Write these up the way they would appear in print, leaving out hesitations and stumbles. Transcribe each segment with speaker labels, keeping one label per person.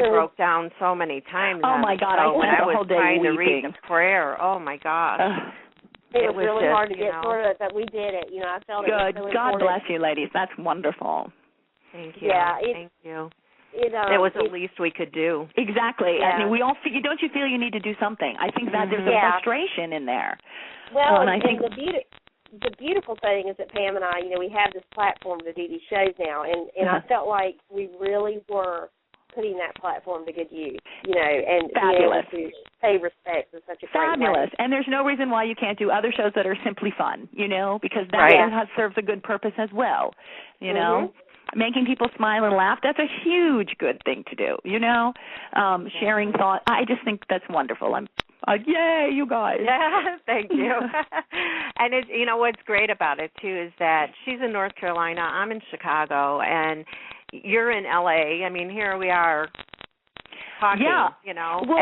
Speaker 1: I broke down so many times.
Speaker 2: Oh, my God. I spent the whole day
Speaker 1: trying
Speaker 2: weeping.
Speaker 1: to read prayer. Oh, my gosh.
Speaker 3: It was really hard to get through it, but we did it. I felt
Speaker 2: good.
Speaker 3: It was really
Speaker 2: God
Speaker 3: important.
Speaker 2: bless you, ladies. That's wonderful.
Speaker 1: Thank you.
Speaker 3: Yeah,
Speaker 1: thank you. It was the least we could do.
Speaker 2: Exactly.
Speaker 3: Yeah.
Speaker 2: I mean, we all feel, don't you feel you need to do something? I think that there's a frustration in there.
Speaker 3: Well,
Speaker 2: and I think
Speaker 3: the beautiful thing is that Pam and I, we have this platform to do these shows now, and I felt like we really were putting that platform to good use, and
Speaker 2: fabulous.
Speaker 3: being able to pay respect in such a great
Speaker 2: fabulous.
Speaker 3: way.
Speaker 2: And there's no reason why you can't do other shows that are simply fun, because that serves a good purpose as well, Making people smile and laugh, that's a huge good thing to do, Sharing thought, I just think that's wonderful. I'm yay, you guys.
Speaker 1: Yeah, thank you. And what's great about it, too, is that she's in North Carolina, I'm in Chicago, and you're in L.A. I mean, here we are talking,
Speaker 2: Well,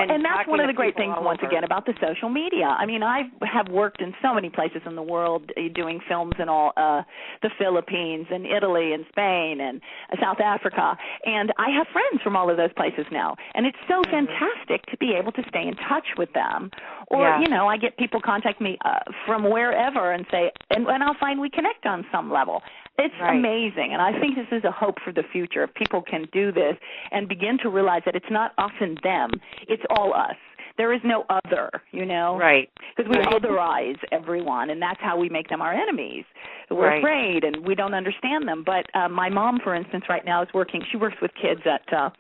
Speaker 2: and that's one of the great things, once again, about the social media. I mean, I have worked in so many places in the world doing films in all the Philippines and Italy and Spain and South Africa, and I have friends from all of those places now, and it's so fantastic to be able to stay in touch with them. Or, I get people contact me from wherever and say, and I'll find we connect on some level. It's amazing, and I think this is a hope for the future. If people can do this and begin to realize that it's not us and them, it's all us. There is no other,
Speaker 1: Right.
Speaker 2: Because we otherize everyone, and that's how we make them our enemies. We're afraid, and we don't understand them. But my mom, for instance, right now is working. She works with kids at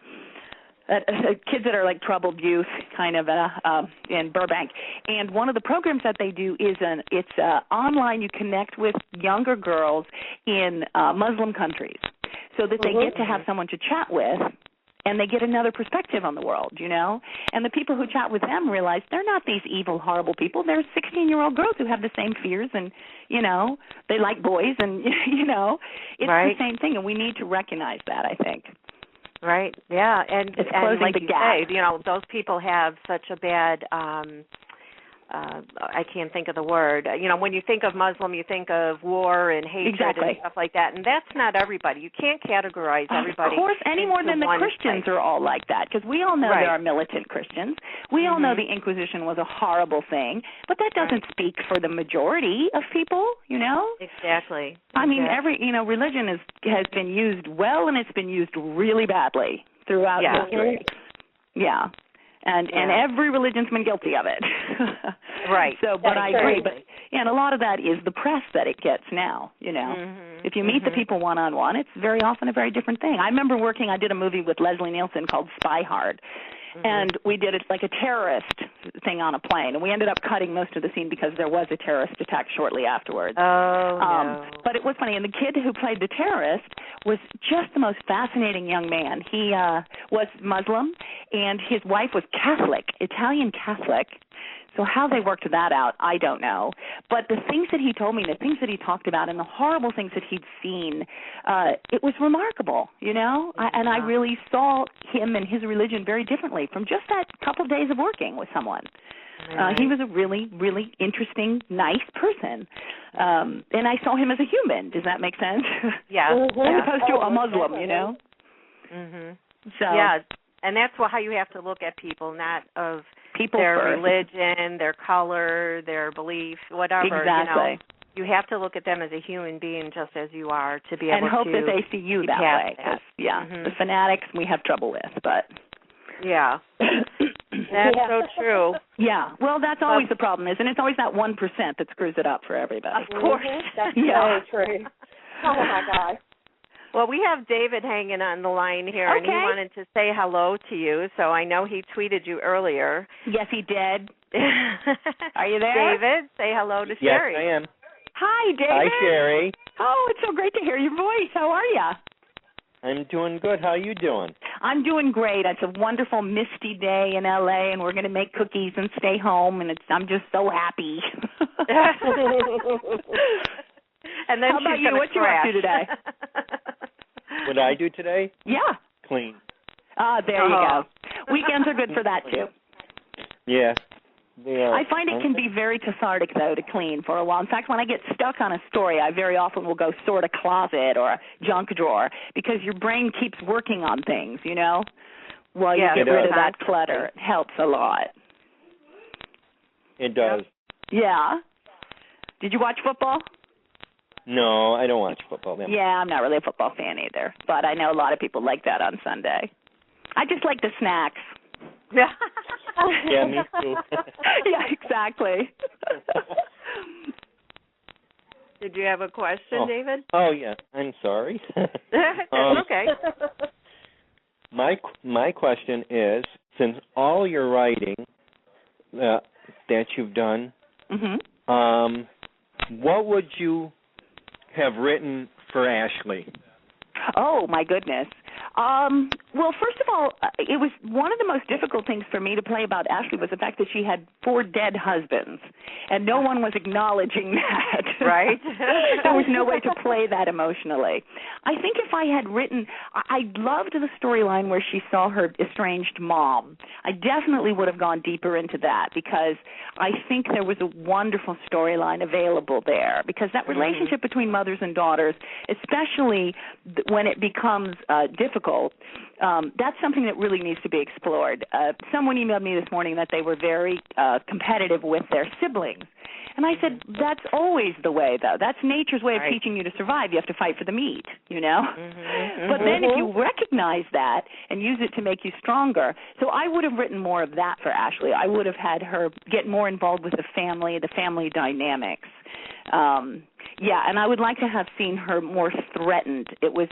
Speaker 2: kids that are like troubled youth, kind of in Burbank. And one of the programs that they do is it's online. You connect with younger girls in Muslim countries, so that they get to have someone to chat with, and they get another perspective on the world, And the people who chat with them realize they're not these evil, horrible people. They're 16-year-old girls who have the same fears, and they like boys, and it's the same thing. And we need to recognize that, I think.
Speaker 1: Right. Yeah, and
Speaker 2: it's closing
Speaker 1: like
Speaker 2: the
Speaker 1: you
Speaker 2: gap.
Speaker 1: say, those people have such a bad. I can't think of the word. When you think of Muslim, you think of war and hatred and stuff like that, and that's not everybody. You can't categorize everybody.
Speaker 2: Of course, any more than the Christians are all like that, because we all know there are militant Christians. We all know the Inquisition was a horrible thing, but that doesn't speak for the majority of people,
Speaker 1: Exactly.
Speaker 2: I mean, every religion has been used well, and it's been used really badly throughout history. Yeah. And every religion's been guilty of it.
Speaker 1: Right.
Speaker 2: So, but I agree. But and a lot of that is the press that it gets now. If you meet the people one-on-one, it's very often a very different thing. I remember I did a movie with Leslie Nielsen called Spy Hard. And we did it like a terrorist thing on a plane. And we ended up cutting most of the scene because there was a terrorist attack shortly afterwards.
Speaker 1: No.
Speaker 2: But it was funny. And the kid who played the terrorist was just the most fascinating young man. He was Muslim, and his wife was Catholic, Italian Catholic. So how they worked that out, I don't know. But the things that he told me, the things that he talked about, and the horrible things that he'd seen, it was remarkable, And I really saw him and his religion very differently from just that couple of days of working with someone. He was a really, really interesting, nice person. And I saw him as a human. Does that make sense?
Speaker 1: Yeah.
Speaker 2: As opposed to a Muslim, So,
Speaker 1: yeah, and that's how you have to look at people, not of
Speaker 2: people
Speaker 1: their
Speaker 2: first.
Speaker 1: religion, their color, their belief, whatever.
Speaker 2: Exactly.
Speaker 1: You have to look at them as a human being, just as you are, to be able to.
Speaker 2: And hope that they see you that way. The fanatics we have trouble with, but.
Speaker 1: Yeah. That's so true.
Speaker 2: Yeah. Well, that's always the problem, isn't it? It's always that 1% that screws it up for everybody.
Speaker 1: Of course.
Speaker 3: That's very true. Oh, my God.
Speaker 1: Well, we have David hanging on the line here, and he wanted to say hello to you, so I know he tweeted you earlier.
Speaker 2: Yes, he did. Are you there?
Speaker 1: David, say hello to Shari.
Speaker 4: Yes, I am.
Speaker 2: Hi, David.
Speaker 4: Hi, Shari.
Speaker 2: Oh, it's so great to hear your voice. How are you?
Speaker 4: I'm doing good. How are you doing?
Speaker 2: I'm doing great. It's a wonderful misty day in L.A., and we're going to make cookies and stay home, and I'm just so happy.
Speaker 1: And then
Speaker 2: how about you? What you up to today?
Speaker 4: What I do today?
Speaker 2: Yeah.
Speaker 4: Clean.
Speaker 2: There you go. Weekends are good for that, too.
Speaker 4: Yeah.
Speaker 2: I find it can be very cathartic, though, to clean for a while. In fact, when I get stuck on a story, I very often will go sort a closet or a junk drawer because your brain keeps working on things, while you get rid of that clutter. It helps a lot.
Speaker 4: It does.
Speaker 2: Yeah. Did you watch football?
Speaker 4: No, I don't watch football.
Speaker 2: Yeah, I'm not really a football fan either, but I know a lot of people like that on Sunday. I just like the snacks.
Speaker 4: Yeah, me too.
Speaker 2: Yeah, exactly.
Speaker 1: Did you have a question, David?
Speaker 4: Oh, yeah. I'm sorry.
Speaker 1: That's okay.
Speaker 4: My question is, since all your writing that you've done, what would you have written for Ashley?
Speaker 2: Oh, my goodness. Well, first of all, it was one of the most difficult things for me to play about Ashley was the fact that she had 4 dead husbands, and no one was acknowledging that.
Speaker 1: Right.
Speaker 2: There was no way to play that emotionally. I think if I had written, I loved the storyline where she saw her estranged mom. I definitely would have gone deeper into that because I think there was a wonderful storyline available there because that relationship between mothers and daughters, especially when it becomes difficult, that's something that really needs to be explored. Someone emailed me this morning that they were very competitive with their siblings. And I said, that's always the way, though. That's nature's way of teaching you to survive. You have to fight for the meat, you know? But then if you recognize that and use it to make you stronger, so I would have written more of that for Ashley. I would have had her get more involved with the family dynamics. Yeah, and I would like to have seen her more threatened. It was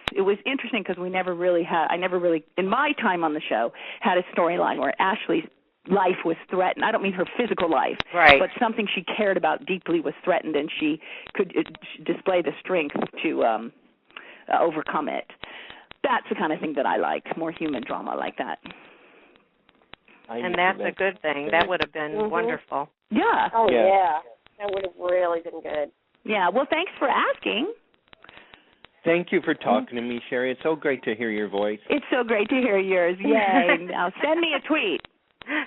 Speaker 2: interesting because I never really, in my time on the show, had a storyline where Ashley's life was threatened. I don't mean her physical life, but something she cared about deeply was threatened, and she could display the strength to overcome it. That's the kind of thing that I like, more human drama like that.
Speaker 1: And that's a good thing. That would have been wonderful.
Speaker 2: Yeah.
Speaker 3: Oh, yeah. That would have really been good.
Speaker 2: Yeah, well, thanks for asking.
Speaker 4: Thank you for talking to me, Shari. It's so great to hear your voice.
Speaker 2: It's so great to hear yours. Yay. Now send me a tweet.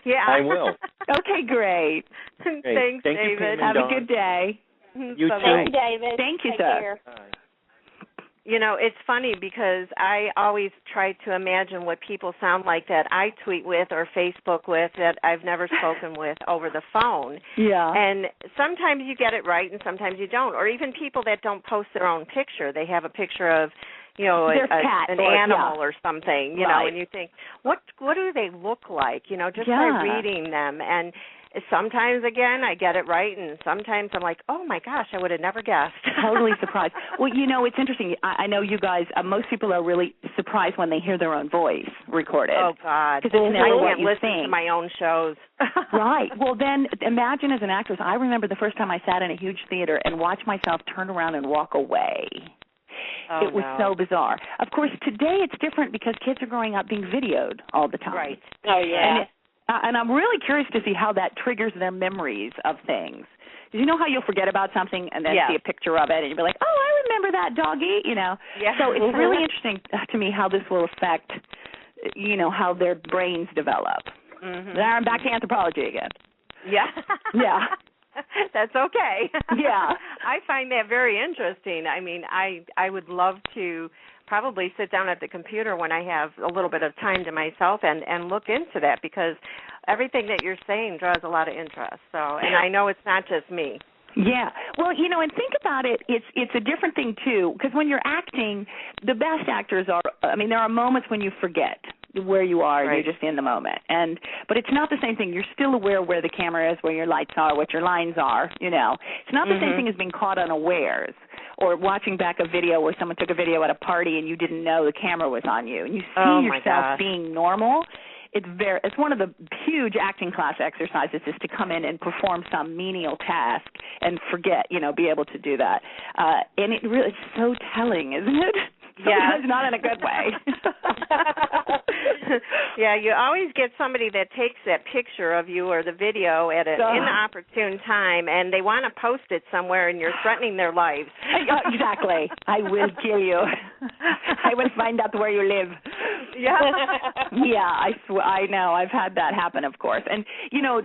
Speaker 1: Yeah.
Speaker 4: I will.
Speaker 2: Okay, great.
Speaker 1: Thanks, David.
Speaker 2: Have a good day.
Speaker 4: You too.
Speaker 3: Thank you, David.
Speaker 2: Thank you,
Speaker 3: Take
Speaker 2: sir.
Speaker 3: care.
Speaker 1: You know, it's funny because I always try to imagine what people sound like that I tweet with or Facebook with that I've never spoken with over the phone.
Speaker 2: Yeah.
Speaker 1: And sometimes you get it right and sometimes you don't. Or even people that don't post their own picture. They have a picture of, you know, an animal or something, you know, and you think, what do they look like, you know, just by reading them. And sometimes, again, I get it right, and sometimes I'm like, oh, my gosh, I would have never guessed.
Speaker 2: Totally surprised. Well, you know, it's interesting. I know you guys, most people are really surprised when they hear their own voice recorded.
Speaker 1: Oh, God.
Speaker 2: Because it's never what you
Speaker 1: listen
Speaker 2: think.
Speaker 1: to my own shows.
Speaker 2: Right. Well, then imagine as an actress, I remember the first time I sat in a huge theater and watched myself turn around and walk away.
Speaker 1: Oh,
Speaker 2: it was so bizarre. Of course, today it's different because kids are growing up being videoed all the time.
Speaker 1: Right.
Speaker 3: Oh, yeah.
Speaker 2: And I'm really curious to see how that triggers their memories of things. Because you know how you'll forget about something and then see a picture of it and you'll be like, oh, I remember that doggy, you know.
Speaker 1: Yeah.
Speaker 2: So it's really interesting to me how this will affect, you know, how their brains develop. Now I'm back to anthropology again.
Speaker 1: Yeah.
Speaker 2: Yeah.
Speaker 1: That's okay.
Speaker 2: Yeah.
Speaker 1: I find that very interesting. I mean, I would love to probably sit down at the computer when I have a little bit of time to myself and look into that because everything that you're saying draws a lot of interest. So, and I know it's not just me.
Speaker 2: Yeah. Well, you know, and think about it, it's a different thing, too, because when you're acting, the best actors are, I mean, there are moments when you forget where you are and you're just in the moment. But it's not the same thing. You're still aware where the camera is, where your lights are, what your lines are, you know. It's not the same thing as being caught unawares or watching back a video where someone took a video at a party and you didn't know the camera was on you. And you see yourself being normal. It's one of the huge acting class exercises is to come in and perform some menial task and forget, you know, be able to do that. And it really, it's so telling, isn't it? Sometimes not in a good way.
Speaker 1: Yeah, you always get somebody that takes that picture of you or the video at an inopportune time, and they want to post it somewhere, and you're threatening their lives.
Speaker 2: Exactly. I will kill you. I will find out where you live.
Speaker 1: Yeah.
Speaker 2: I know. I've had that happen, of course. And,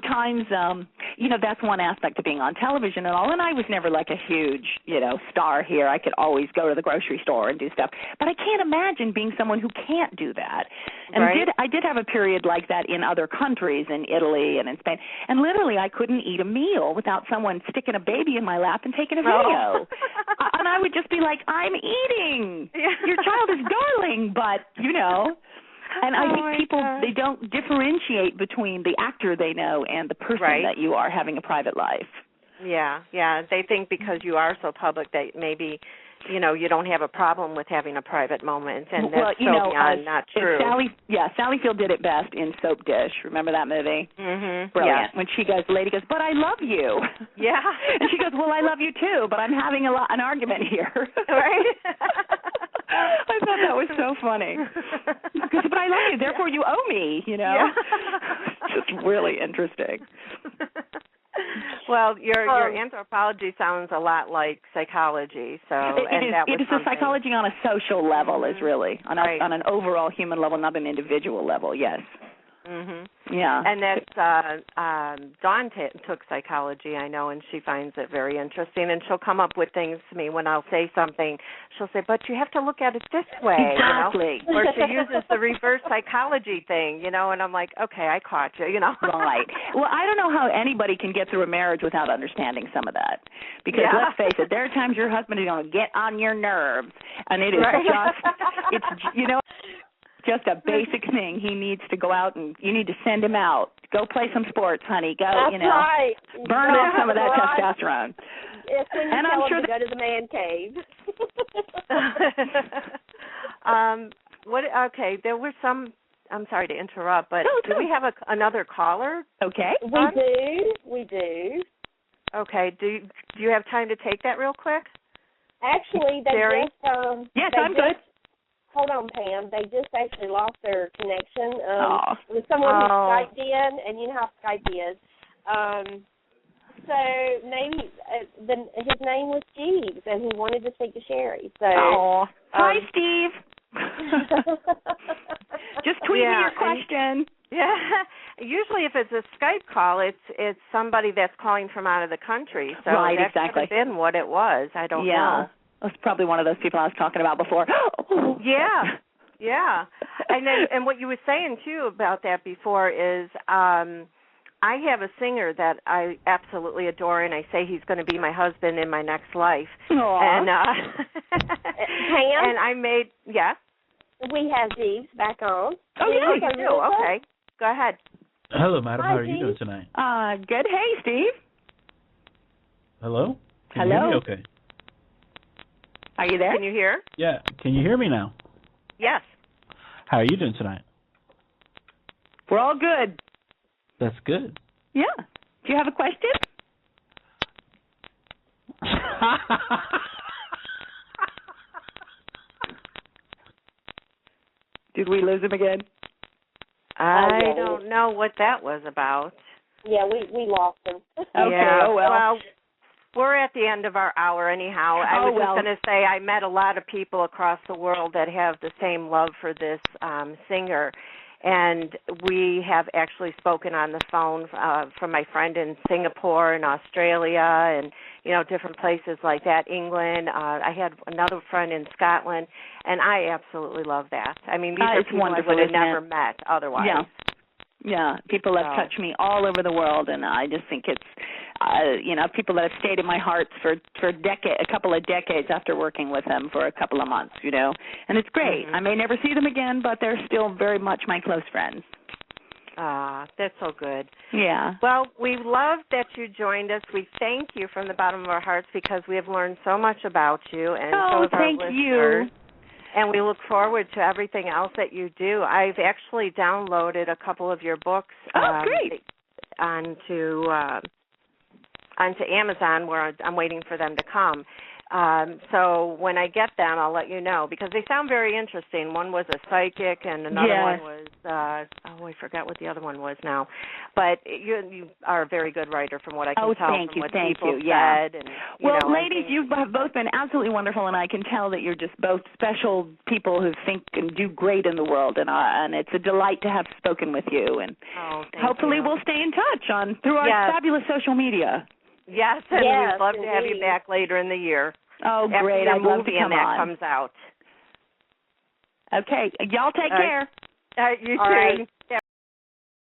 Speaker 2: times, that's one aspect of being on television and all. And I was never like a huge, star here. I could always go to the grocery store and do stuff. But I can't imagine being someone who can't do that. And I did have a period like that in other countries, in Italy and in Spain. And literally I couldn't eat a meal without someone sticking a baby in my lap and taking a video. And I would just be like, I'm eating. Your child is darling, but, And I think people, they don't differentiate between the actor they know and the person that you are having a private life.
Speaker 1: Yeah. They think because you are so public that maybe, you don't have a problem with having a private moment, and that's beyond not true.
Speaker 2: Sally Field did it best in Soap Dish. Remember that movie?
Speaker 1: Mm-hmm.
Speaker 2: Brilliant. When the lady goes, but I love you.
Speaker 1: Yeah.
Speaker 2: And she goes, well, I love you too, but I'm having an argument here.
Speaker 1: Right.
Speaker 2: I thought that was so funny. But I love you, therefore you owe me, Yeah. Just really interesting.
Speaker 1: Well, your anthropology sounds a lot like psychology. So
Speaker 2: it is a psychology on a social level, is really on an overall human level, not an individual level. Yes.
Speaker 1: Mhm.
Speaker 2: Yeah.
Speaker 1: And that's Dawn took psychology, I know, and she finds it very interesting. And she'll come up with things to me when I'll say something. She'll say, "But you have to look at it this way."
Speaker 2: Exactly.
Speaker 1: Or she uses the reverse psychology thing, and I'm like, "Okay, I caught you,"
Speaker 2: Right. Well, I don't know how anybody can get through a marriage without understanding some of that. Because let's face it, there are times your husband is going to get on your nerves, and it is just a basic thing. He needs to go out, and you need to send him out. Go play some sports, honey. Go,
Speaker 3: That's right.
Speaker 2: Burn off some of that testosterone.
Speaker 3: It's when you tell him to go to the man cave.
Speaker 1: Okay, there were some. I'm sorry to interrupt, but do we have another caller?
Speaker 2: Okay.
Speaker 3: We do.
Speaker 1: Okay. Do you have time to take that real quick?
Speaker 3: Actually,
Speaker 1: Shari?
Speaker 2: Yes, I'm good.
Speaker 3: Hold on, Pam. They just actually lost their connection. With someone who Skyped in, and you know how Skype is. So maybe his name was Jeeves, and he wanted to speak to Shari. So,
Speaker 2: hi, Steve. Just tweet me your question.
Speaker 1: Yeah. Usually, if it's a Skype call, it's somebody that's calling from out of the country. So that could have been what it was. I don't know.
Speaker 2: That's probably one of those people I was talking about before.
Speaker 1: Yeah. And what you were saying too about that before is I have a singer that I absolutely adore, and I say he's going to be my husband in my next life.
Speaker 2: Aww.
Speaker 1: And
Speaker 3: Pam?
Speaker 1: and I made
Speaker 3: We have Jeeves back on.
Speaker 1: Oh, yeah, you do. Okay. Go ahead.
Speaker 5: Hello, madam.
Speaker 3: Hi,
Speaker 5: how are you
Speaker 3: Steve.
Speaker 5: doing tonight?
Speaker 2: Good. Hey, Steve.
Speaker 5: Hello? Can
Speaker 2: Hello?
Speaker 5: you hear me okay?
Speaker 2: Are you there?
Speaker 1: Can you hear?
Speaker 5: Yeah. Can you hear me now?
Speaker 1: Yes.
Speaker 5: How are you doing tonight?
Speaker 2: We're all good.
Speaker 5: That's good.
Speaker 2: Yeah. Do you have a question? Did we lose him again?
Speaker 1: I don't know what that was about.
Speaker 3: Yeah, we lost him.
Speaker 2: Okay.
Speaker 1: Yeah.
Speaker 2: Oh, well.
Speaker 1: Well, we're at the end of our hour anyhow. I was just going to say I met a lot of people across the world that have the same love for this singer. And we have actually spoken on the phone from my friend in Singapore and Australia and, different places like that, England. I had another friend in Scotland, and I absolutely love that. I mean, these are people I would have never met otherwise.
Speaker 2: Yeah, people have touched me all over the world, and I just think it's, people that have stayed in my heart for a couple of decades after working with them for a couple of months, and it's great. Mm-hmm. I may never see them again, but they're still very much my close friends.
Speaker 1: That's so good.
Speaker 2: Yeah.
Speaker 1: Well, we love that you joined us. We thank you from the bottom of our hearts because we have learned so much about you, and so have our listeners. You. And we look forward to everything else that you do. I've actually downloaded a couple of your books
Speaker 2: great.
Speaker 1: onto Amazon, where I'm waiting for them to come. So when I get them, I'll let you know, because they sound very interesting. One was a psychic, and another one was, I forget what the other one was now. But you are a very good writer from what I can tell from what people said. And,
Speaker 2: ladies, you have both been absolutely wonderful, and I can tell that you're just both special people who think and do great in the world, and it's a delight to have spoken with you. And hopefully we'll stay in touch through our fabulous social media.
Speaker 1: Yes, and we'd love to have you back later in the year.
Speaker 2: Oh, great.
Speaker 1: I'd love to come on. Comes out.
Speaker 2: Okay. Y'all take care.
Speaker 1: You too.
Speaker 3: Right.